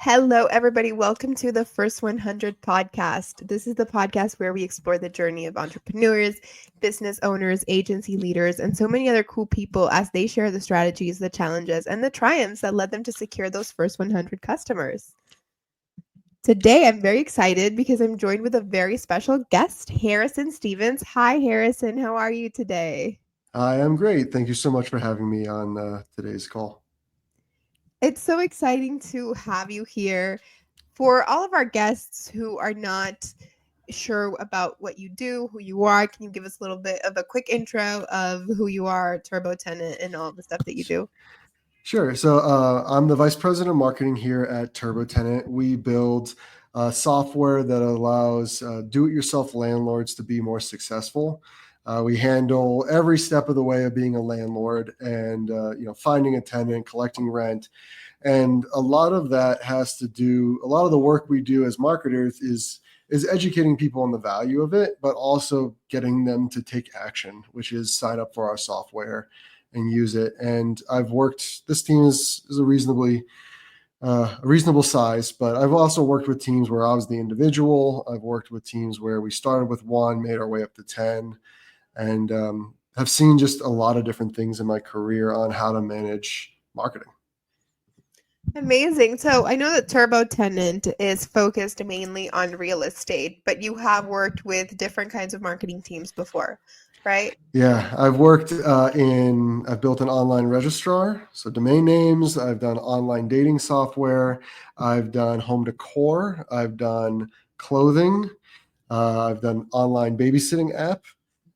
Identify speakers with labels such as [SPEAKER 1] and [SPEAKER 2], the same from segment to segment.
[SPEAKER 1] Hello, everybody. Welcome to the First 100 podcast. This is the podcast where we explore the journey of entrepreneurs, business owners, agency leaders, and so many other cool people as they share the strategies, the challenges, and the triumphs that led them to secure those first 100 customers. Today, I'm very excited because I'm joined with a very special guest, Harrison Stevens. Hi, Harrison. How are you today?
[SPEAKER 2] I am great. Thank you so much for having me on today's call.
[SPEAKER 1] It's so exciting to have you here. For all of our guests who are not sure about what you do, who you are, can you give us a little bit of a quick intro of who you are, TurboTenant, and all the stuff that you do?
[SPEAKER 2] Sure. So I'm the Vice President of Marketing here at TurboTenant. We build software that allows do-it-yourself landlords to be more successful. We handle every step of the way of being a landlord and finding a tenant, collecting rent. And a lot of that has to do, a lot of the work we do as marketers is educating people on the value of it, but also getting them to take action, which is sign up for our software and use it. And this team is a reasonable size, but I've also worked with teams where I was the individual. I've worked with teams where we started with one, made our way up to 10, and have seen just a lot of different things in my career on how to manage marketing.
[SPEAKER 1] Amazing. So I know that TurboTenant is focused mainly on real estate, but you have worked with different kinds of marketing teams before, right?
[SPEAKER 2] Yeah, I've built an online registrar, so domain names. I've done online dating software. I've done home decor. I've done clothing. I've done online babysitting app.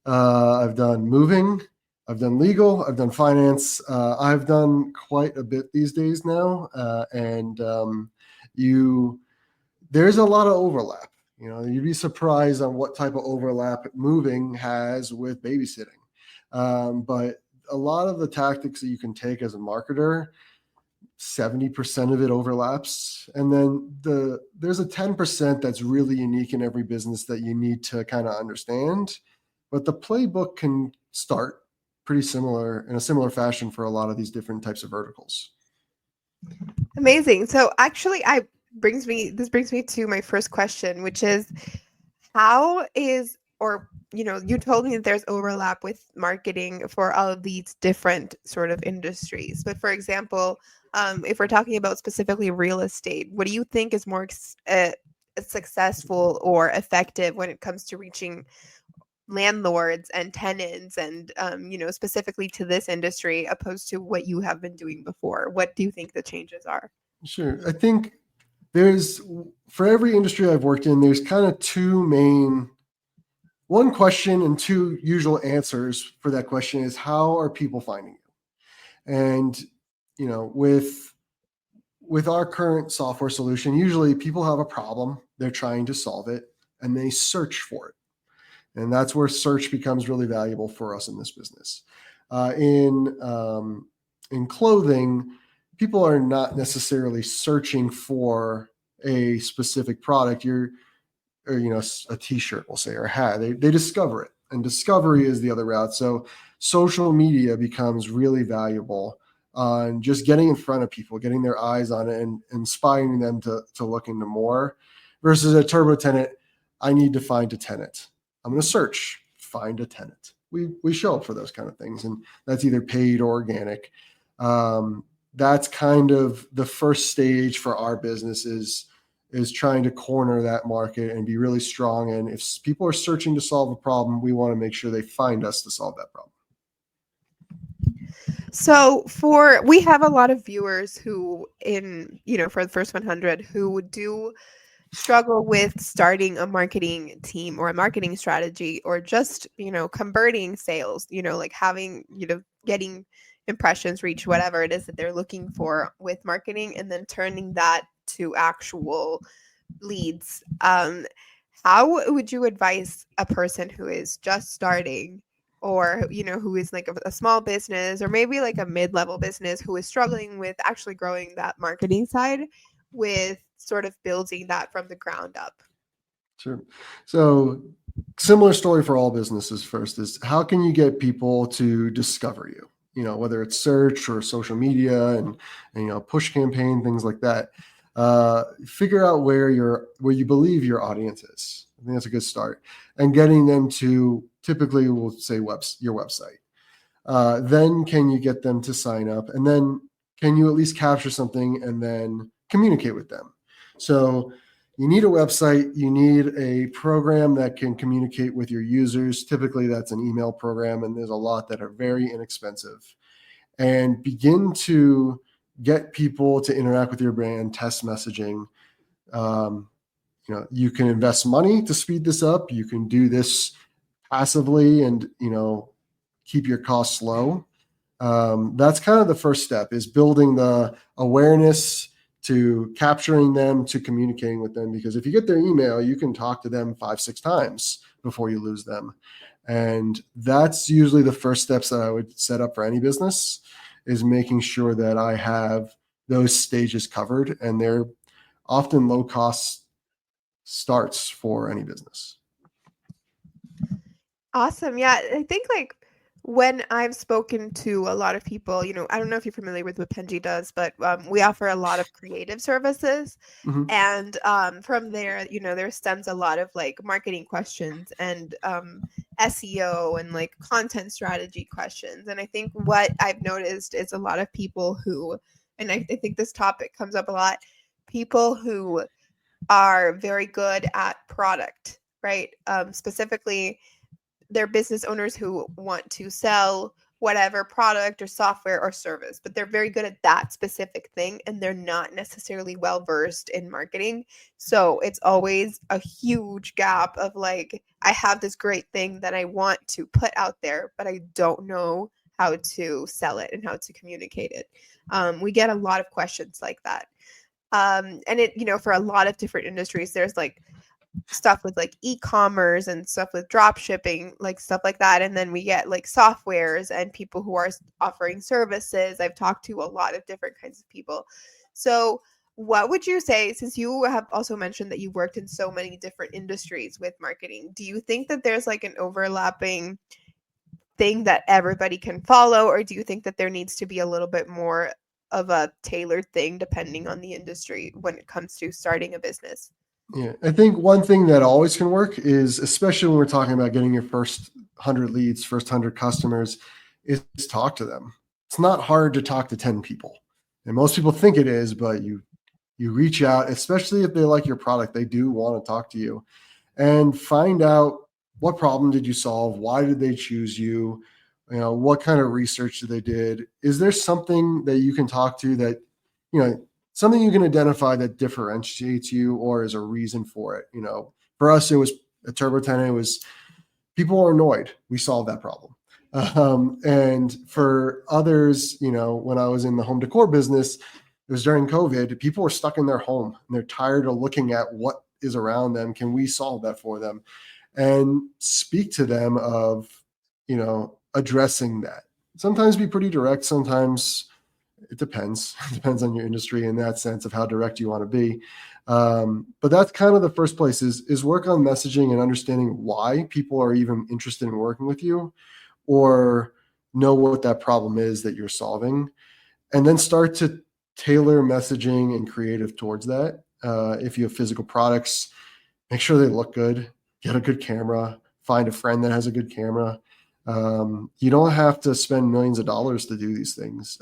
[SPEAKER 2] I've done moving. I've done legal. I've done finance. I've done quite a bit these days now, there's a lot of overlap. You'd be surprised on what type of overlap moving has with babysitting. But a lot of the tactics that you can take as a marketer, 70% of it overlaps. And then there's a 10% that's really unique in every business that you need to kind of understand. But the playbook can start pretty similar in a similar fashion for a lot of these different types of verticals.
[SPEAKER 1] Amazing. So actually, this brings me to my first question, which is you told me that there's overlap with marketing for all of these different sort of industries. But for example, if we're talking about specifically real estate, what do you think is more successful or effective when it comes to reaching landlords and tenants and specifically to this industry opposed to what you have been doing before? What do you think the changes are?
[SPEAKER 2] Sure. I think for every industry I've worked in, there's kind of one question and two usual answers for that question is, how are people finding you? And, with our current software solution, usually people have a problem, they're trying to solve it, and they search for it. And that's where search becomes really valuable for us in this business. In clothing, people are not necessarily searching for a specific product. A t-shirt, we'll say, or a hat. They discover it, and discovery is the other route. So social media becomes really valuable on just getting in front of people, getting their eyes on it, and inspiring them to look into more. Versus a TurboTenant, I need to find a tenant. I'm going to search, find a tenant. We show up for those kind of things, and that's either paid or organic. That's kind of the first stage for our business is trying to corner that market and be really strong. And if people are searching to solve a problem, we want to make sure they find us to solve that problem.
[SPEAKER 1] So we have a lot of viewers who for the first 100 who do struggle with starting a marketing team or a marketing strategy, or just, converting sales, like getting impressions, reach, whatever it is that they're looking for with marketing, and then turning that to actual leads. How would you advise a person who is just starting, or who is like a small business, or maybe like a mid-level business, who is struggling with actually growing that marketing side, with sort of building that from the ground up?
[SPEAKER 2] Sure. So similar story for all businesses. First is, how can you get people to discover you? Whether it's search or social media and push campaign, things like that. Figure out where you believe your audience is. I think that's a good start. And getting them to, typically we'll say your website. Then can you get them to sign up? And then can you at least capture something and then communicate with them? So you need a website, you need a program that can communicate with your users. Typically that's an email program, and there's a lot that are very inexpensive. And begin to get people to interact with your brand, test messaging. You can invest money to speed this up. You can do this passively and, keep your costs low. That's kind of the first step, is building the awareness, to capturing them, to communicating with them. Because if you get their email, you can talk to them 5-6 times before you lose them. And that's usually the first steps that I would set up for any business, is making sure that I have those stages covered. And they're often low cost starts for any business.
[SPEAKER 1] Awesome. Yeah, I think like when I've spoken to a lot of people, I don't know if you're familiar with what Penji does, but we offer a lot of creative services.
[SPEAKER 2] Mm-hmm.
[SPEAKER 1] And from there, there stems a lot of like marketing questions and SEO and like content strategy questions. And I think what I've noticed is a lot of people who, and I think this topic comes up a lot, people who are very good at product, right? Specifically, they're business owners who want to sell whatever product or software or service, but they're very good at that specific thing, and they're not necessarily well versed in marketing. So it's always a huge gap of like, I have this great thing that I want to put out there, but I don't know how to sell it and how to communicate it. We get a lot of questions like that. And it, for a lot of different industries, there's like stuff with like e-commerce and stuff with drop shipping, like stuff like that. And then we get like softwares and people who are offering services. I've talked to a lot of different kinds of people. So what would you say, since you have also mentioned that you worked in so many different industries with marketing, do you think that there's like an overlapping thing that everybody can follow? Or do you think that there needs to be a little bit more of a tailored thing depending on the industry when it comes to starting a business?
[SPEAKER 2] Yeah, I think one thing that always can work is, especially when we're talking about getting your first 100 leads, first 100 customers, is talk to them. It's not hard to talk to 10 people. And most people think it is, but you reach out, especially if they like your product, they do want to talk to you, and find out, what problem did you solve? Why did they choose you? What kind of research they did? Is there something that you can talk to that, something you can identify that differentiates you or is a reason for it? For us, it was a TurboTenant. It was, people were annoyed. We solved that problem. And for others, when I was in the home decor business, it was during COVID, people were stuck in their home and they're tired of looking at what is around them. Can we solve that for them? And speak to them of, addressing that. Sometimes be pretty direct. Sometimes it depends. It depends on your industry in that sense of how direct you want to be. But that's kind of the first place, is work on messaging and understanding why people are even interested in working with you, or know what that problem is that you're solving. And then start to tailor messaging and creative towards that. If you have physical products, make sure they look good, get a good camera, find a friend that has a good camera. You don't have to spend millions of dollars to do these things.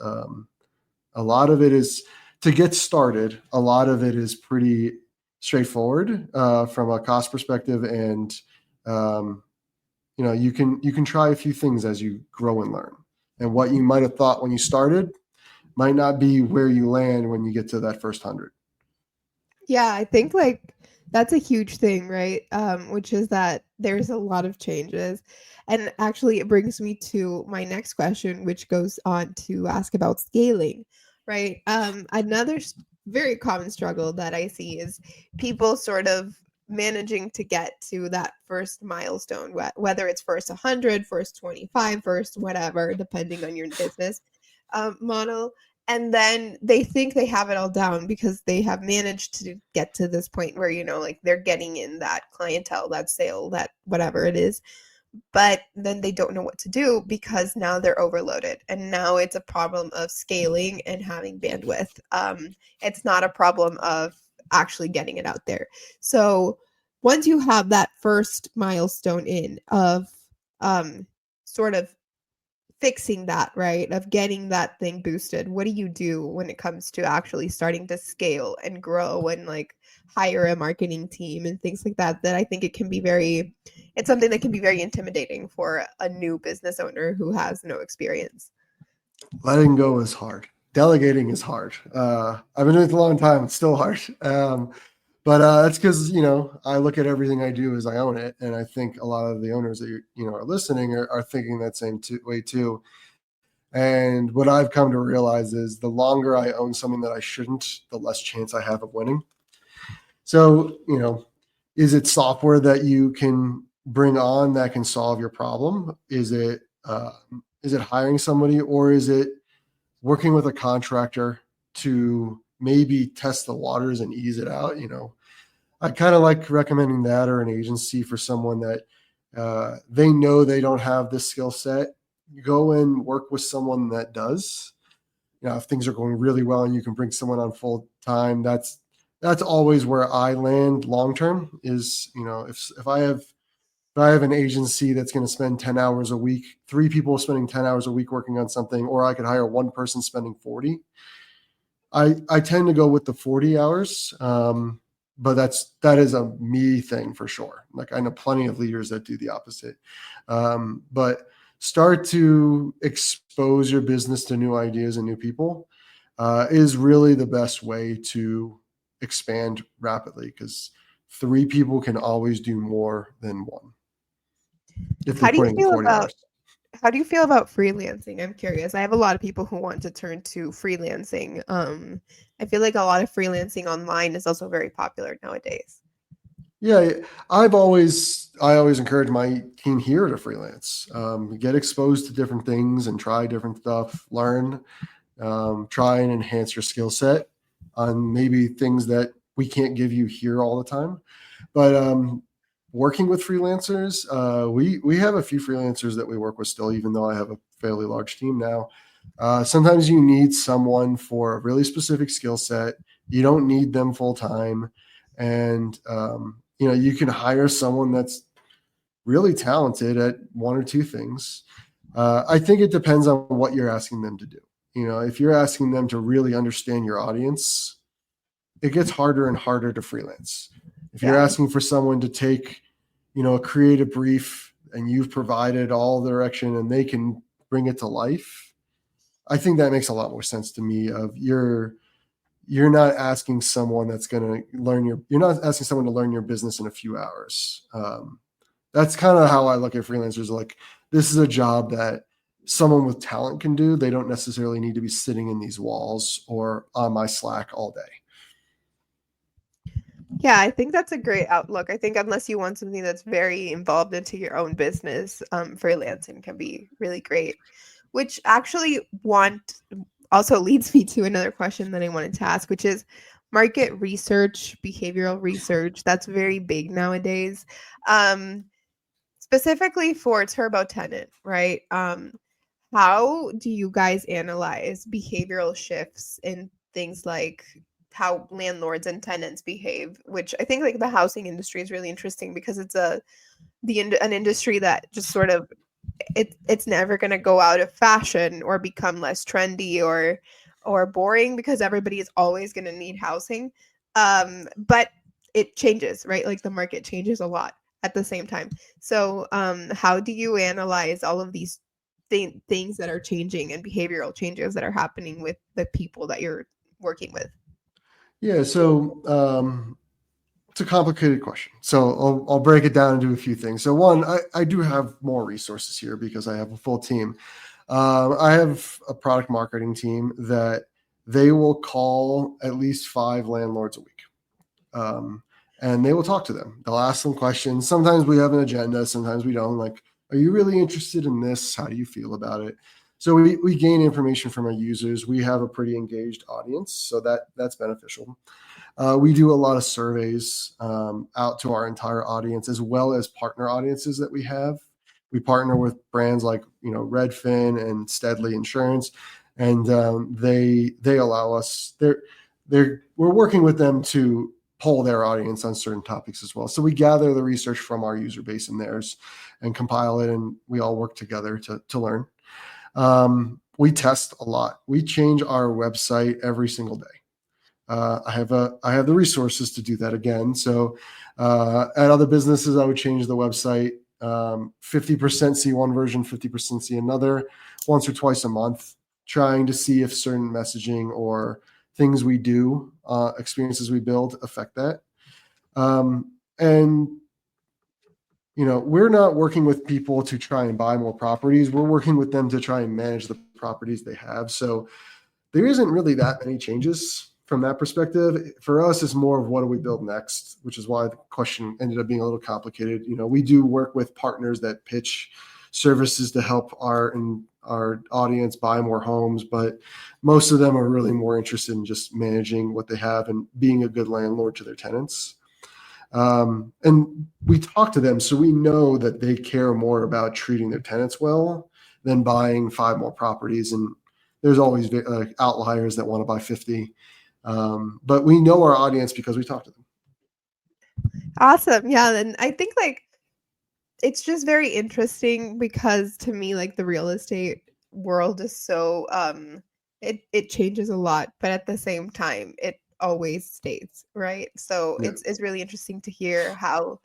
[SPEAKER 2] A lot of it is, to get started, a lot of it is pretty straightforward from a cost perspective. And, you can try a few things as you grow and learn. And what you might have thought when you started might not be where you land when you get to that first 100.
[SPEAKER 1] Yeah, I think like that's a huge thing, right? Which is that there's a lot of changes. And actually, it brings me to my next question, which goes on to ask about scaling, right? Another very common struggle that I see is people sort of managing to get to that first milestone, whether it's first 100, first 25, first whatever, depending on your business model. And then they think they have it all down because they have managed to get to this point where, like they're getting in that clientele, that sale, that whatever it is. but then they don't know what to do because now they're overloaded. And now it's a problem of scaling and having bandwidth. It's not a problem of actually getting it out there. So once you have that first milestone in of sort of fixing that, right? Of getting that thing boosted. What do you do when it comes to actually starting to scale and grow and like hire a marketing team and things like that? That I think it's something that can be very intimidating for a new business owner who has no experience.
[SPEAKER 2] Letting go is hard. Delegating is hard. I've been doing it a long time. It's still hard. But that's because, I look at everything I do as I own it. And I think a lot of the owners that are listening are thinking that same way too. And what I've come to realize is the longer I own something that I shouldn't, the less chance I have of winning. So, is it software that you can bring on that can solve your problem? Is it hiring somebody, or is it working with a contractor to maybe test the waters and ease it out? I kind of like recommending that, or an agency for someone that they know they don't have this skill set. Go and work with someone that does. If things are going really well and you can bring someone on full time, that's always where I land long term. Is if I have an agency that's going to spend 10 hours a week, 3 people spending 10 hours a week working on something, or I could hire one person spending 40. I tend to go with the 40 hours. But that is a me thing for sure. Like, I know plenty of leaders that do the opposite. But start to expose your business to new ideas and new people is really the best way to expand rapidly, because 3 people can always do more than one if they're putting in 40 hours.
[SPEAKER 1] How do you feel about freelancing? I'm curious. I have a lot of people who want to turn to freelancing. I feel like a lot of freelancing online is also very popular nowadays.
[SPEAKER 2] Yeah, I always encourage my team here to freelance, get exposed to different things and try different stuff, learn, try and enhance your skill set on maybe things that we can't give you here all the time. But working with freelancers, we have a few freelancers that we work with still, even though I have a fairly large team now. Sometimes you need someone for a really specific skill set. You don't need them full time, and you can hire someone that's really talented at 1 or 2 things. I think it depends on what you're asking them to do. If you're asking them to really understand your audience, it gets harder and harder to freelance. If you're asking for someone to take, a creative brief and you've provided all the direction and they can bring it to life, I think that makes a lot more sense to me. You're not asking someone that's going to you're not asking someone to learn your business in a few hours. That's kind of how I look at freelancers. Like, this is a job that someone with talent can do. They don't necessarily need to be sitting in these walls or on my Slack all day.
[SPEAKER 1] Yeah, I think that's a great outlook. I think unless you want something that's very involved into your own business, freelancing can be really great. Which actually also leads me to another question that I wanted to ask, which is market research, behavioral research. That's very big nowadays. Specifically for TurboTenant, right? How do you guys analyze behavioral shifts in things like how landlords and tenants behave? Which I think like the housing industry is really interesting because it's an industry that just sort of it's never going to go out of fashion or become less trendy or boring because everybody is always going to need housing. But it changes, right? Like the market changes a lot at the same time. So how do you analyze all of these things that are changing and behavioral changes that are happening with the people that you're working with?
[SPEAKER 2] Yeah, so it's a complicated question. So I'll break it down into a few things. So one, I do have more resources here because I have a full team. I have a product marketing team that they will call at least 5 landlords a week. And they will talk to them. They'll ask them questions. Sometimes we have an agenda. Sometimes we don't. Like, are you really interested in this? How do you feel about it? So we gain information from our users. We have a pretty engaged audience, so that's beneficial. We do a lot of surveys out to our entire audience, as well as partner audiences that we have. We partner with brands like, Redfin and Steadley Insurance, and they allow us. We're working with them to poll their audience on certain topics as well. So we gather the research from our user base and theirs, and compile it, and we all work together to learn. We test a lot. We change our website every single day. I have the resources to do that again. So at other businesses, I would change the website 50% see one version, 50% see another, once or twice a month, trying to see if certain messaging or things we do, experiences we build, affect that. And we're not working with people to try and buy more properties. We're working with them to try and manage the properties they have. So there isn't really that many changes from that perspective. For us, it's more of what do we build next, which is why the question ended up being a little complicated. We do work with partners that pitch services to help our audience buy more homes, but most of them are really more interested in just managing what they have and being a good landlord to their tenants. And we talk to them, so we know that they care more about treating their tenants well than buying 5 more properties. And there's always outliers that want to buy 50. But we know our audience because we talk to them.
[SPEAKER 1] Awesome. Yeah. And I think it's just very interesting because to me, the real estate world is so, it changes a lot, but at the same time, it always stays, right? So
[SPEAKER 2] Yeah.
[SPEAKER 1] it's really interesting to hear how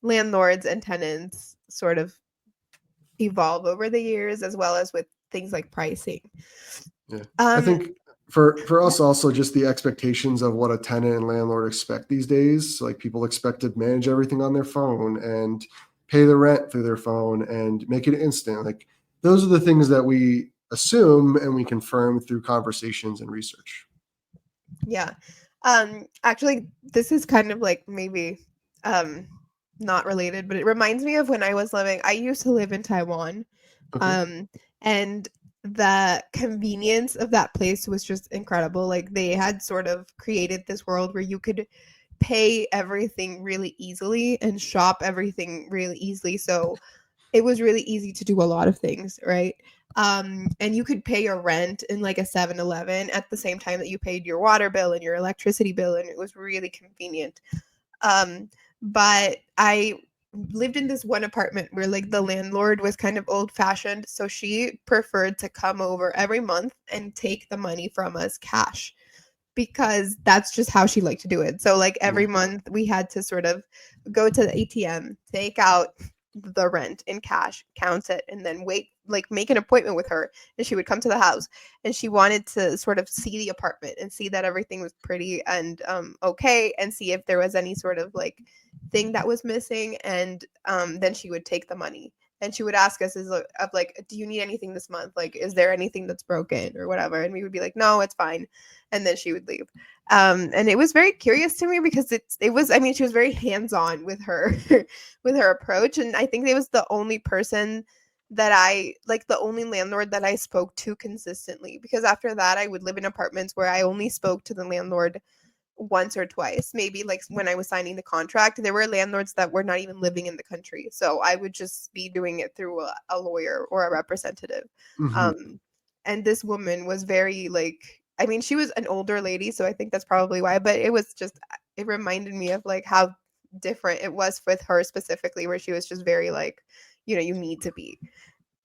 [SPEAKER 1] landlords and tenants sort of evolve over the years, as well as with things like pricing.
[SPEAKER 2] Yeah. I think for us also, just the expectations of what a tenant and landlord expect these days. Like, people expect to manage everything on their phone and pay the rent through their phone and make it instant. Like, those are the things that we assume and we confirm through conversations and research.
[SPEAKER 1] Yeah. Actually, this is kind of maybe not related, but it reminds me of when I used to live in Taiwan.
[SPEAKER 2] Okay.
[SPEAKER 1] And the convenience of that place was just incredible. Like, they had sort of created this world where you could pay everything really easily and shop everything really easily. So it was really easy to do a lot of things, right? And you could pay your rent in a 7-Eleven at the same time that you paid your water bill and your electricity bill, and it was really convenient. But I lived in this one apartment where the landlord was kind of old fashioned, so she preferred to come over every month and take the money from us cash, because that's just how she liked to do it. So every month we had to sort of go to the ATM, take out the rent in cash, count it, and then wait, make an appointment with her, and she would come to the house, and she wanted to sort of see the apartment and see that everything was pretty and okay, and see if there was any sort of thing that was missing, and then she would take the money, and she would ask us do you need anything this month? Is there anything that's broken or whatever? And we would be like, no, it's fine. And then she would leave. And it was very curious to me because she was very hands-on with her with her approach. And I think it was the only person that the only landlord that I spoke to consistently, because after that I would live in apartments where I only spoke to the landlord once or twice, maybe when I was signing the contract. There were landlords that were not even living in the country, so I would just be doing it through a lawyer or a representative.
[SPEAKER 2] Mm-hmm.
[SPEAKER 1] And this woman was very she was an older lady, so I think that's probably why, but it reminded me of how different it was with her specifically, where she was just very you need to be,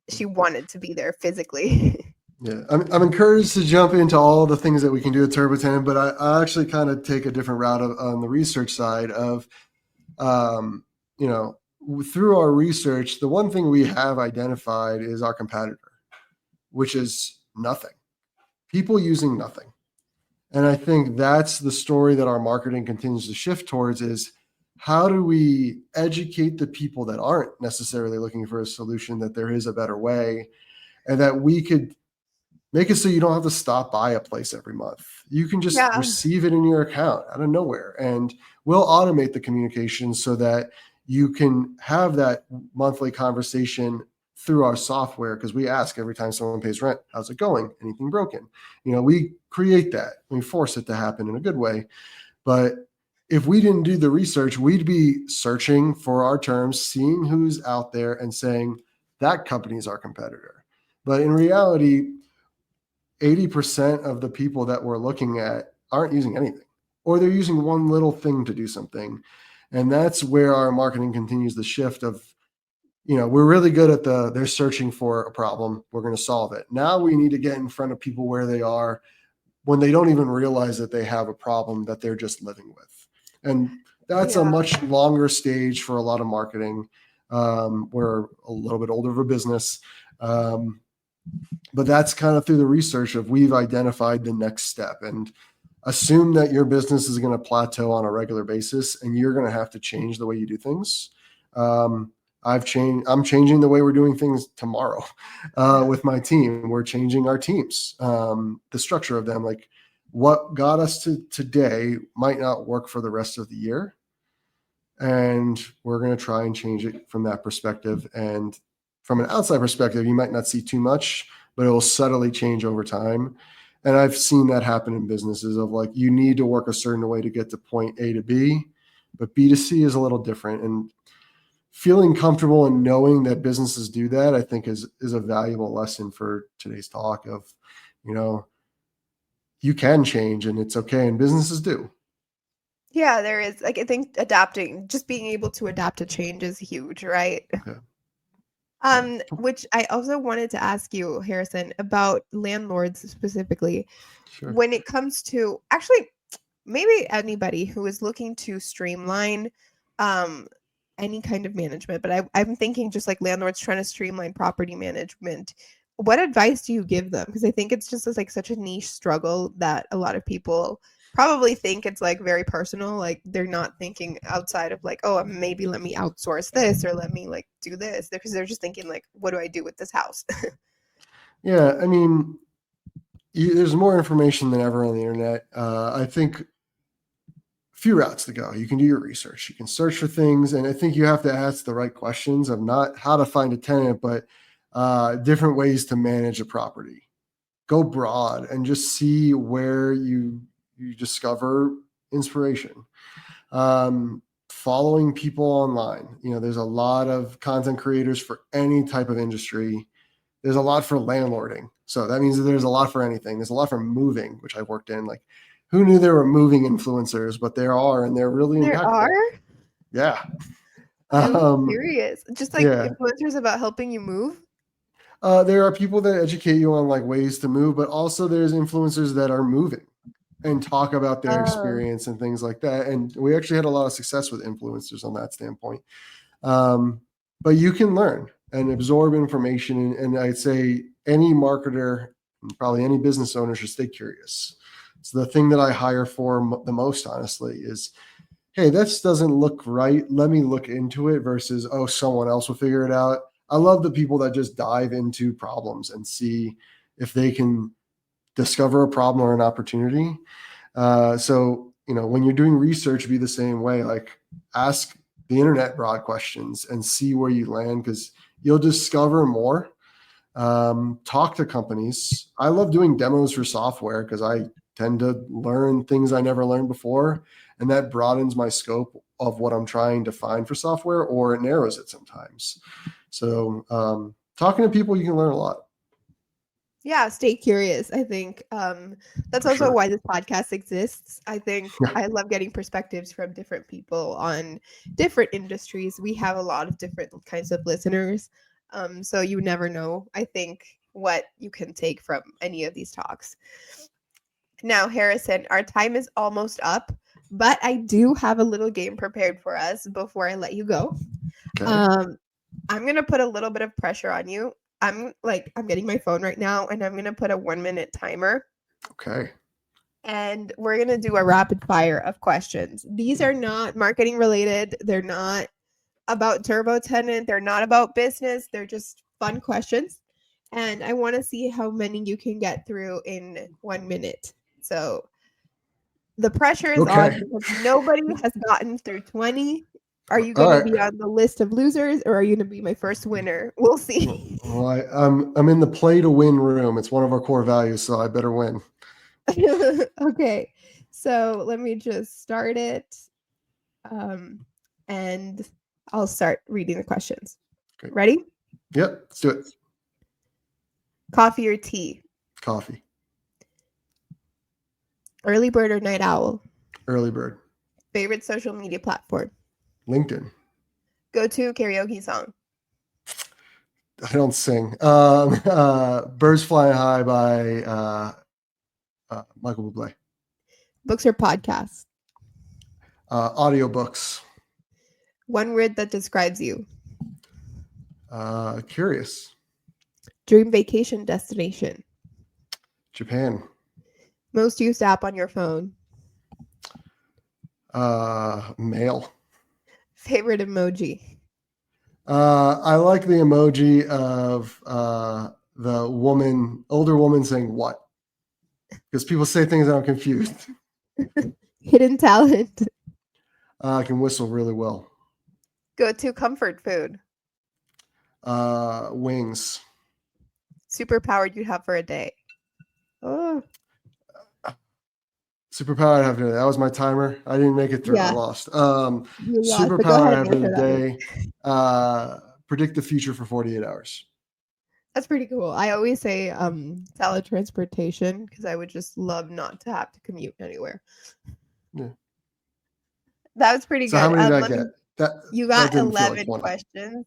[SPEAKER 1] she wanted to be there physically.
[SPEAKER 2] Yeah, I'm encouraged to jump into all the things that we can do at TurboTenant, but I actually kind of take a different route on the research side of, through our research, the one thing we have identified is our competitor, which is nothing. People using nothing. And I think that's the story that our marketing continues to shift towards, is how do we educate the people that aren't necessarily looking for a solution that there is a better way, and that we could make it so you don't have to stop by a place every month. You can just receive it in your account out of nowhere. And we'll automate the communication so that you can have that monthly conversation through our software, because we ask every time someone pays rent, how's it going? Anything broken? We create that. We force it to happen in a good way. But if we didn't do the research, we'd be searching for our terms, seeing who's out there and saying that company is our competitor. But in reality, 80% of the people that we're looking at aren't using anything, or they're using one little thing to do something. And that's where our marketing continues the shift of, we're really good at they're searching for a problem. We're going to solve it. Now we need to get in front of people where they are when they don't even realize that they have a problem that they're just living with. And that's a much longer stage for a lot of marketing. We're a little bit older of a business. But that's kind of through the research of we've identified the next step, and assume that your business is going to plateau on a regular basis and you're going to have to change the way you do things. I'm changing the way we're doing things tomorrow with my team. We're changing our teams, the structure of them. Like what got us to today might not work for the rest of the year. And we're going to try and change it from that perspective. And from an outside perspective, you might not see too much, but it will subtly change over time. And I've seen that happen in businesses of like, you need to work a certain way to get to point A to B, but B to C is a little different. And feeling comfortable and knowing that businesses do that, I think is a valuable lesson for today's talk of, you can change and it's okay. And businesses do.
[SPEAKER 1] Yeah, there is. Like, I think just being able to adapt to change is huge, right?
[SPEAKER 2] Okay.
[SPEAKER 1] Which I also wanted to ask you, Harrison, about landlords specifically.
[SPEAKER 2] Sure.
[SPEAKER 1] When it comes to actually maybe anybody who is looking to streamline any kind of management, but I'm thinking just like landlords trying to streamline property management. What advice do you give them? Because I think it's just like such a niche struggle that a lot of people probably think it's like very personal. Like they're not thinking outside of like, oh, maybe let me outsource this or let me like do this, because they're just thinking like, what do I do with this house?
[SPEAKER 2] Yeah, I mean, there's more information than ever on the internet. I think few routes to go. You can do your research. You can search for things, and I think you have to ask the right questions of not how to find a tenant, but different ways to manage a property. Go broad and just see where you discover inspiration. Following people online. There's a lot of content creators for any type of industry. There's a lot for landlording. So that means that there's a lot for anything. There's a lot for moving, which I've worked in. Like, who knew there were moving influencers? But there are, and they're really impactful.
[SPEAKER 1] There are?
[SPEAKER 2] Yeah.
[SPEAKER 1] I'm curious. Just like influencers about helping you move?
[SPEAKER 2] There are people that educate you on like ways to move, but also there's influencers that are moving and talk about their experience and things like that. And we actually had a lot of success with influencers on that standpoint. But you can learn and absorb information. And I'd say any marketer, and probably any business owner, should stay curious. So the thing that I hire for the most, honestly, is, hey, this doesn't look right. Let me look into it versus, oh, someone else will figure it out. I love the people that just dive into problems and see if they can discover a problem or an opportunity. So, when you're doing research, be the same way. Like, ask the internet broad questions and see where you land, because you'll discover more. Talk to companies. I love doing demos for software because I tend to learn things I never learned before, and that broadens my scope of what I'm trying to find for software, or it narrows it sometimes. So talking to people, you can learn a lot.
[SPEAKER 1] Yeah, stay curious. I think that's also why this podcast exists. I think I love getting perspectives from different people on different industries. We have a lot of different kinds of listeners. So you never know, I think, what you can take from any of these talks. Now, Harrison, our time is almost up, but I do have a little game prepared for us before I let you go. Okay. I'm going to put a little bit of pressure on you. I'm getting my phone right now, and I'm going to put a 1-minute timer.
[SPEAKER 2] Okay.
[SPEAKER 1] And we're going to do a rapid fire of questions. These are not marketing related. They're not about TurboTenant. They're not about business. They're just fun questions. And I want to see how many you can get through in 1 minute. So the pressure is on because nobody has gotten through 20. Are you going to be on the list of losers, or are you going to be my first winner? We'll see.
[SPEAKER 2] Well, I'm in the play to win room. It's one of our core values, so I better win.
[SPEAKER 1] Okay. So let me just start it. And I'll start reading the questions.
[SPEAKER 2] Great.
[SPEAKER 1] Ready?
[SPEAKER 2] Yep, let's do it.
[SPEAKER 1] Coffee or tea?
[SPEAKER 2] Coffee.
[SPEAKER 1] Early bird or night owl?
[SPEAKER 2] Early bird.
[SPEAKER 1] Favorite social media platform?
[SPEAKER 2] LinkedIn.
[SPEAKER 1] Go-to karaoke song?
[SPEAKER 2] I don't sing. Birds Flying High by Michael Bublé.
[SPEAKER 1] Books or podcasts?
[SPEAKER 2] Audiobooks.
[SPEAKER 1] One word that describes you?
[SPEAKER 2] Curious.
[SPEAKER 1] Dream vacation destination?
[SPEAKER 2] Japan.
[SPEAKER 1] Most used app on your phone?
[SPEAKER 2] Mail.
[SPEAKER 1] Favorite emoji?
[SPEAKER 2] I like the emoji of the older woman saying what? Because people say things and I'm confused.
[SPEAKER 1] Hidden talent?
[SPEAKER 2] I can whistle really well.
[SPEAKER 1] Go-to comfort food?
[SPEAKER 2] Wings.
[SPEAKER 1] Superpower you'd have for a day? Oh,
[SPEAKER 2] Superpower I have today. That was my timer. I didn't make it through.
[SPEAKER 1] Yeah.
[SPEAKER 2] I lost.
[SPEAKER 1] you lost, but go
[SPEAKER 2] Superpower I
[SPEAKER 1] ahead
[SPEAKER 2] have
[SPEAKER 1] and
[SPEAKER 2] for
[SPEAKER 1] answer
[SPEAKER 2] the
[SPEAKER 1] that one.
[SPEAKER 2] day. Predict the future for 48 hours.
[SPEAKER 1] That's pretty cool. I always say teletransportation because I would just love not to have to commute anywhere.
[SPEAKER 2] Yeah.
[SPEAKER 1] That was pretty
[SPEAKER 2] So
[SPEAKER 1] good.
[SPEAKER 2] how many did I get?
[SPEAKER 1] You
[SPEAKER 2] that
[SPEAKER 1] got
[SPEAKER 2] didn't feel
[SPEAKER 1] 11
[SPEAKER 2] like one.
[SPEAKER 1] questions.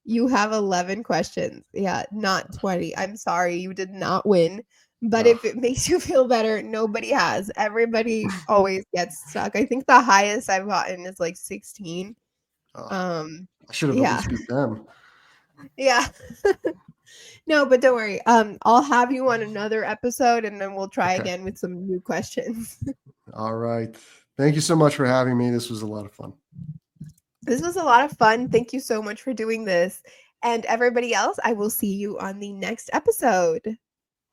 [SPEAKER 1] You have 11 questions. Yeah, not 20. I'm sorry, you did not win. But if it makes you feel better, nobody has. Everybody always gets stuck. I think the highest I've gotten is like 16.
[SPEAKER 2] I should have at least beat them.
[SPEAKER 1] Yeah. No, but don't worry. I'll have you on another episode and then we'll try again with some new questions.
[SPEAKER 2] All right. Thank you so much for having me. This was a lot of fun.
[SPEAKER 1] This was a lot of fun. Thank you so much for doing this. And everybody else, I will see you on the next episode.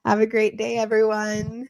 [SPEAKER 1] Have a great day, everyone.